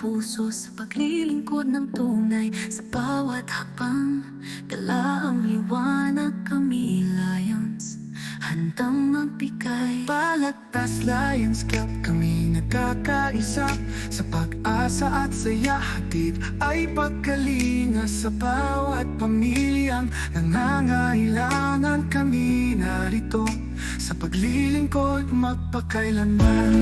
puso sa paglilingkod ng tunay. Sa bawat hakbang, dala ang liwanag, kami Lions, handang magbigay. Balagtas Lions Club, kami nagkakaisa. Sa pag-asa at saya, hatid ay pagkalinga. Sa bawat pamilyang nangangailangan, kami narito sa paglilingkod magpakailanman.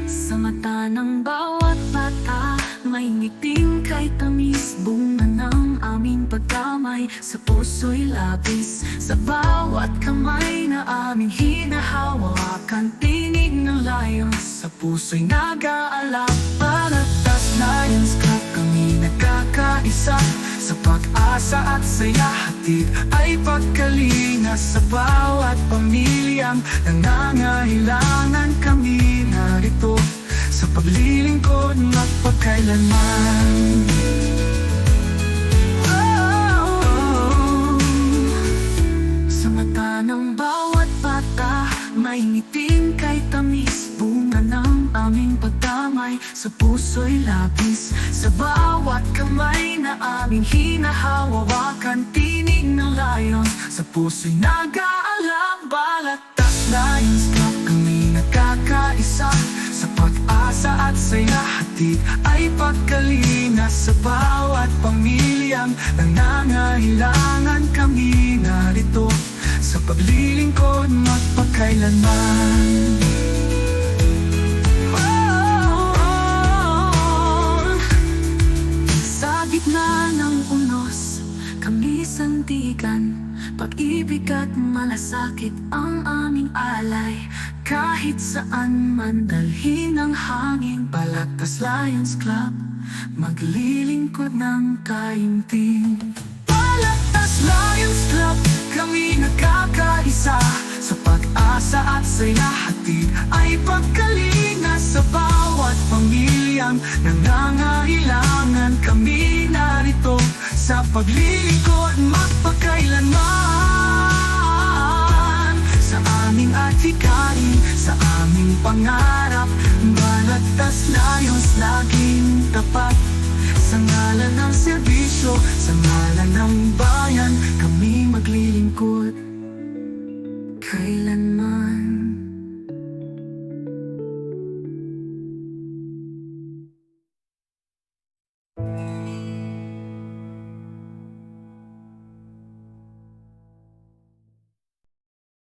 Sa mata ng bawat bata, may ngiting kay tamis, bunga ng aming pagdamay. Sa puso'y labis, sa bawat kamay na aming hinahawakan, tinig ng Lions, sa puso'y nag-aalak. Balagtas Lions Club, kami nagkakaisa. Sa pag-asa at saya, hatid ay pagkalinga. Sa bawat pamilyang nangangailangan, kami narito sa paglilingkod magpakailanman. Sa mata ng bawat bata, may ngiting kay tamis, bunga ng aming pagdamay. Sa puso'y labis, sa bawat kamay na aming hinahawakan, tinig ng Lions, sa puso'y nag-aalak. Balagtas Lions Club, kami nagkakaisa. Sa pag-asa at saya, hatid ay pagkalinga. Sa bawat pamilyang nangangailangan, kami narito sa paglilingkod magpakailanman. Sa gitna ng unos, kami sandigan. Pag-ibig at malasakit ang aming alay. Kahit saan man dalhin ang hangin, Balagtas Lions Club, maglilingkod ng kaimtim. Balagtas Lions Club, kami nagkakaisa. Sa pag-asa at saya, hatid ay pagkalinga. Sa bawat pamilyang nangangailangan, kami narito sa paglilingkod magpakailanman. Sa aming adhikain, sa aming pangarap, Balagtas Lions laging tapat. Sa ngalan ng serbisyo, sa ngalan ng bayan, kami maglilingkod.